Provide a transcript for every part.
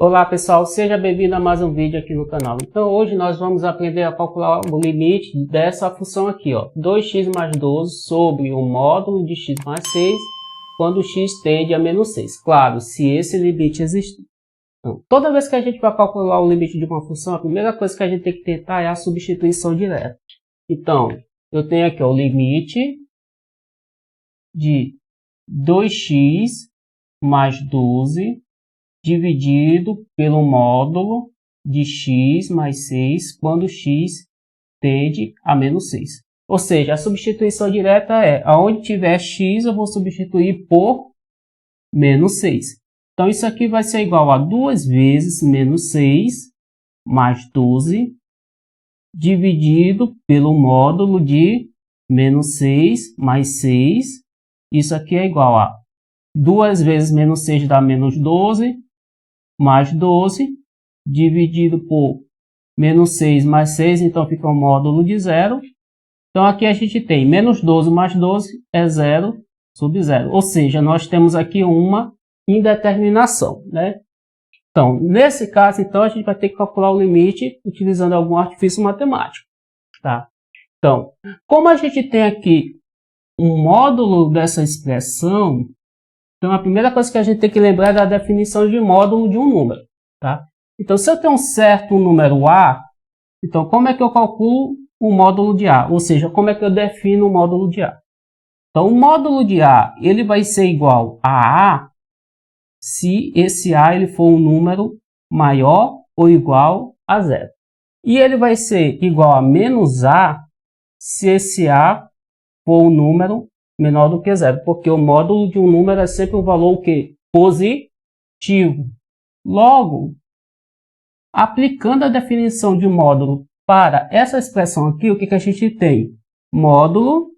Olá pessoal, seja bem-vindo a mais um vídeo aqui no canal. Então hoje nós vamos aprender a calcular o limite dessa função aqui, ó, 2x mais 12 sobre o módulo de x mais 6 quando x tende a menos 6. Claro, se esse limite existir. Então, toda vez que a gente vai calcular o limite de uma função, a primeira coisa que a gente tem que tentar é a substituição direta. Então, eu tenho aqui ó, o limite de 2x mais 12 dividido pelo módulo de x mais 6 quando x tende a menos 6. Ou seja, a substituição direta é, aonde tiver x eu vou substituir por menos 6. Então isso aqui vai ser igual a 2 vezes menos 6 mais 12 dividido pelo módulo de menos 6 mais 6. Isso aqui é igual a 2 vezes menos 6 dá menos 12, mais 12, dividido por menos 6 mais 6, então fica o módulo de 0. Então aqui a gente tem menos 12 mais 12 é 0 sobre 0. Ou seja, nós temos aqui uma indeterminação, né? Então, nesse caso, então, a gente vai ter que calcular o limite utilizando algum artifício matemático, tá? Então, como a gente tem aqui um módulo dessa expressão, então, a primeira coisa que a gente tem que lembrar é da definição de módulo de um número, tá? Então, se eu tenho um certo número A, então, como é que eu calculo o módulo de A? Ou seja, como é que eu defino o módulo de A? Então, o módulo de A, ele vai ser igual a A se esse A ele for um número maior ou igual a 0. E ele vai ser igual a menos A se esse A for um número menor do que 0, porque o módulo de um número é sempre um valor o quê? Positivo. Logo, aplicando a definição de módulo para essa expressão aqui, o que a gente tem? Módulo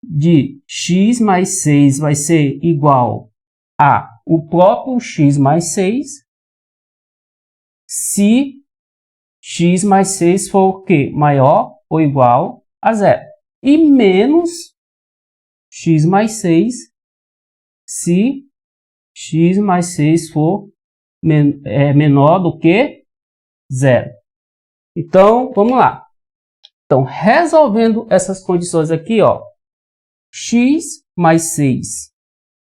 de x mais 6 vai ser igual a o próprio x mais 6, se x mais 6 for o quê? Maior ou igual a 0. E menos x mais 6 se x mais 6 for menor do que 0. Então, vamos lá. Então, resolvendo essas condições aqui, ó, x mais 6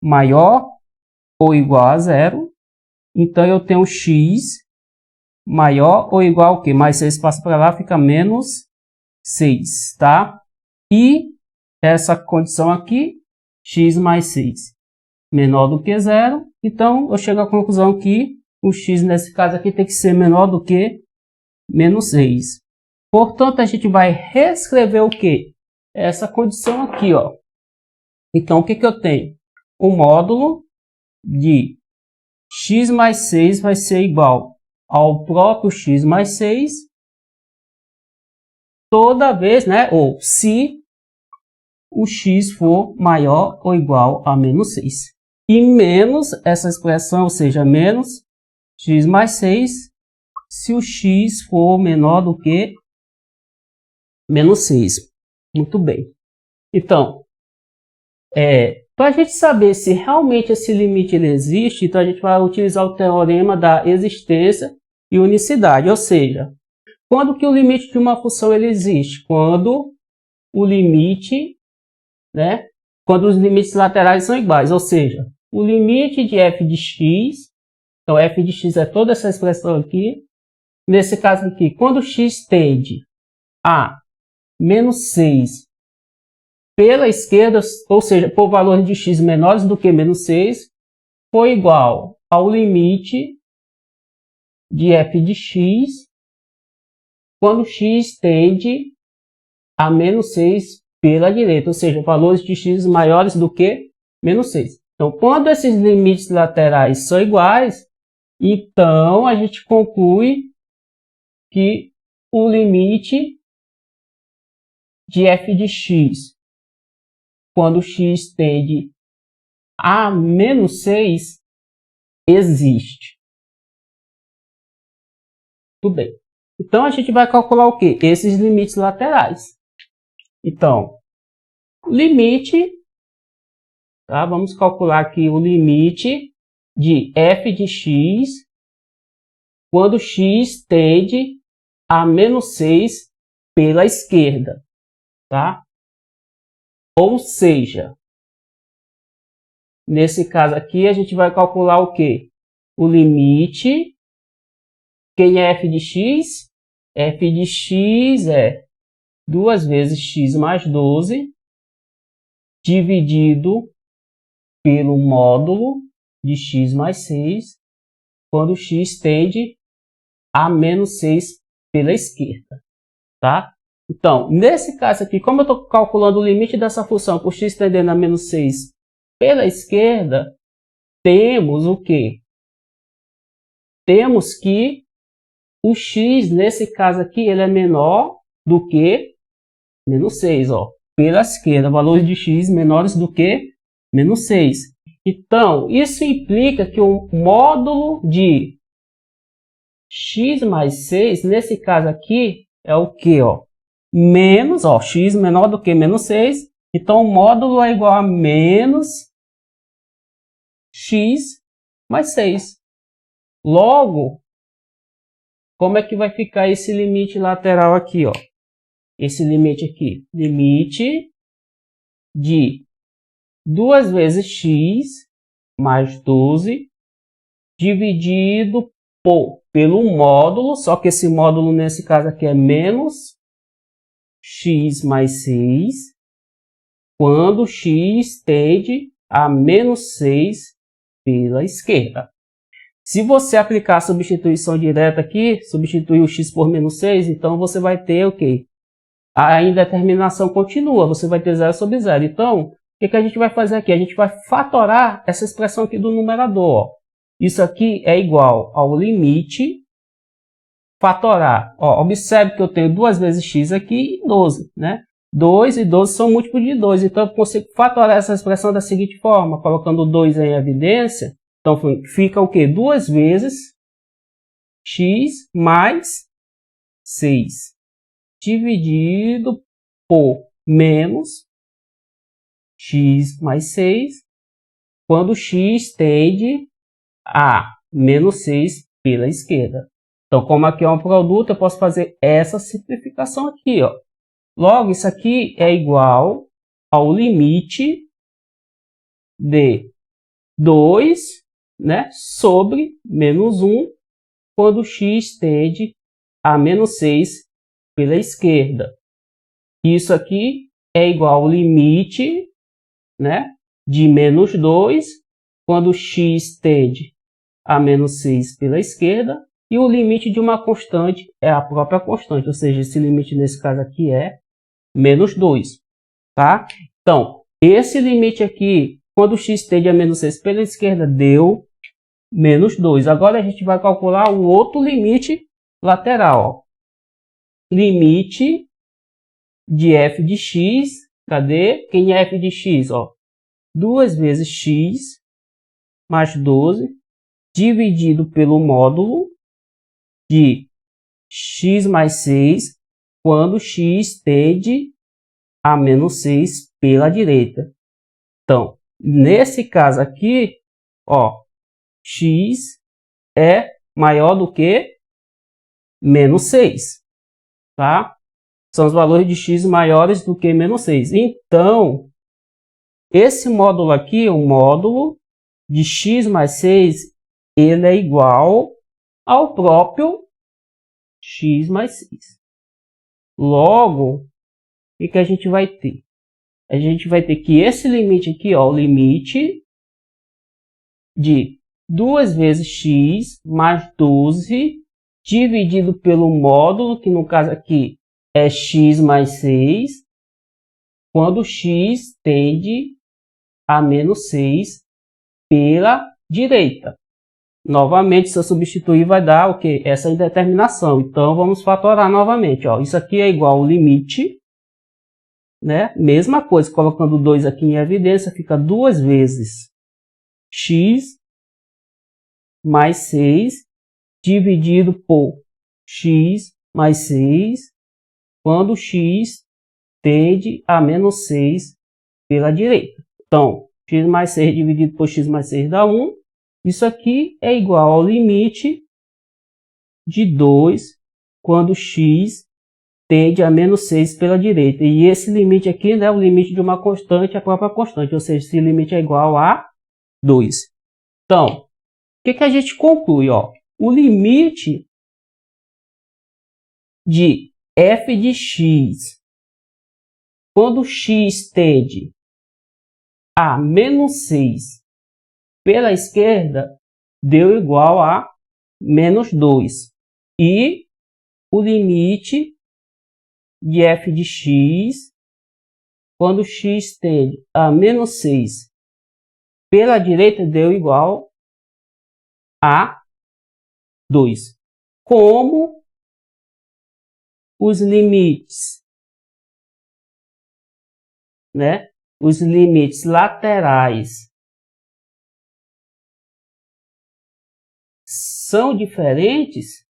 maior ou igual a 0. Então, eu tenho x maior ou igual a quê? Mais 6 passa para lá, fica menos 6, tá? E essa condição aqui, x mais 6 menor do que 0. Então, eu chego à conclusão que o x, nesse caso aqui, tem que ser menor do que menos 6. Portanto, a gente vai reescrever o quê? Essa condição aqui, ó. Então, o que eu tenho? O módulo de x mais 6 vai ser igual ao próprio x mais 6 toda vez, né? Ou se o x for maior ou igual a menos 6. E menos essa expressão, ou seja, menos x mais 6, se o x for menor do que menos 6. Muito bem. Então, para a gente saber se realmente esse limite ele existe, então a gente vai utilizar o teorema da existência e unicidade. Ou seja, quando que o limite de uma função ele existe? Quando o limite, né? Quando os limites laterais são iguais, ou seja, o limite de f de x, então f de x é toda essa expressão aqui, nesse caso aqui, quando x tende a menos 6 pela esquerda, ou seja, por valores de x menores do que menos 6, foi igual ao limite de f de x quando x tende a menos 6 pela direita, ou seja, valores de x maiores do que menos 6. Então, quando esses limites laterais são iguais, então a gente conclui que o limite de f de x, quando x tende a menos 6, existe. Tudo bem. Então, a gente vai calcular o quê? Esses limites laterais. Então, limite, tá? Vamos calcular aqui o limite de f de x quando x tende a menos 6 pela esquerda, tá? Ou seja, nesse caso aqui a gente vai calcular o quê? O limite. Quem é f de x? F de x é 2 vezes x mais 12 dividido pelo módulo de x mais 6, quando x tende a menos 6 pela esquerda, tá? Então, nesse caso aqui, como eu estou calculando o limite dessa função por x tendendo a menos 6 pela esquerda, temos o quê? Temos que o x, nesse caso aqui, ele é menor do que menos 6, ó. Pela esquerda, valores de x menores do que menos 6. Então, isso implica que o módulo de x mais 6, nesse caso aqui, é o que? Ó? Menos, ó, x menor do que menos 6. Então, o módulo é igual a menos x mais 6. Logo, como é que vai ficar esse limite lateral aqui? Ó? Esse limite aqui, limite de 2 vezes x mais 12 dividido pelo módulo, só que esse módulo nesse caso aqui é menos x mais 6, quando x tende a menos 6 pela esquerda. Se você aplicar a substituição direta aqui, substituir o x por menos 6, então você vai ter o quê? A indeterminação continua, você vai ter 0 sobre 0. Então, o que a gente vai fazer aqui? A gente vai fatorar essa expressão aqui do numerador. Ó. Isso aqui é igual ao limite fatorar. Ó, observe que eu tenho 2 vezes x aqui e 12. Né? 2 e 12 são múltiplos de 2. Então, eu consigo fatorar essa expressão da seguinte forma, colocando 2 em evidência. Então, fica o quê? 2 vezes x mais 6. Dividido por menos x mais 6, quando x tende a menos 6 pela esquerda. Então, como aqui é um produto, eu posso fazer essa simplificação aqui. Ó. Logo, isso aqui é igual ao limite de 2, né, sobre menos 1, quando x tende a menos 6 pela esquerda. Isso aqui é igual ao limite, né, de menos 2, quando x tende a menos 6 pela esquerda, e o limite de uma constante é a própria constante, ou seja, esse limite nesse caso aqui é menos 2. Tá? Então, esse limite aqui, quando x tende a menos 6 pela esquerda, deu menos 2. Agora a gente vai calcular o outro limite lateral. Ó. Limite de f de x, cadê? Quem é f de x? Ó, 2 vezes x mais 12, dividido pelo módulo de x mais 6, quando x tende a menos 6 pela direita. Então, nesse caso aqui, ó, x é maior do que menos 6. Tá? São os valores de x maiores do que menos 6. Então, esse módulo aqui, o módulo de x mais 6, ele é igual ao próprio x mais 6. Logo, o que a gente vai ter? A gente vai ter que esse limite aqui, ó, o limite de 2 vezes x mais 12 dividido pelo módulo, que no caso aqui é x mais 6, quando x tende a menos 6 pela direita. Novamente, se eu substituir, vai dar o quê? Essa indeterminação. Então, vamos fatorar novamente. Ó. Isso aqui é igual ao limite, né? Mesma coisa, colocando 2 aqui em evidência, fica 2 vezes x mais 6 dividido por x mais 6, quando x tende a menos 6 pela direita. Então, x mais 6 dividido por x mais 6 dá 1. Isso aqui é igual ao limite de 2 quando x tende a menos 6 pela direita. E esse limite aqui, né, é o limite de uma constante, a própria constante, ou seja, esse limite é igual a 2. Então, o que a gente conclui? Ó? O limite de f de x, quando x tende a menos 6 pela esquerda, deu igual a menos 2. E o limite de f de x, quando x tende a menos 6 pela direita, deu igual a 2. Como os limites, né? Os limites laterais são diferentes,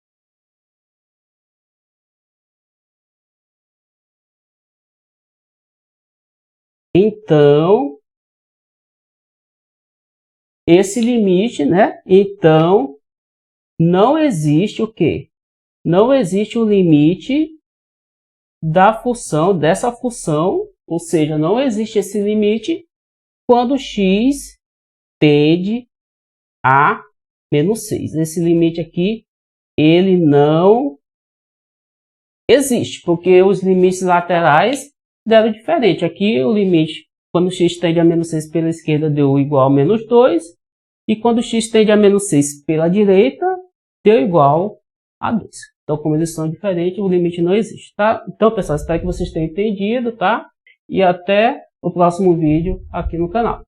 então esse limite, né? Então não existe o quê? Não existe o limite da função, dessa função, ou seja, não existe esse limite quando x tende a menos 6. Esse limite aqui, ele não existe, porque os limites laterais deram diferente. Aqui o limite, quando x tende a menos 6 pela esquerda, deu igual a menos 2. E quando x tende a menos 6 pela direita, deu igual a 2. Então, como eles são diferentes, o limite não existe, tá? Então, pessoal, espero que vocês tenham entendido, tá? E até o próximo vídeo aqui no canal.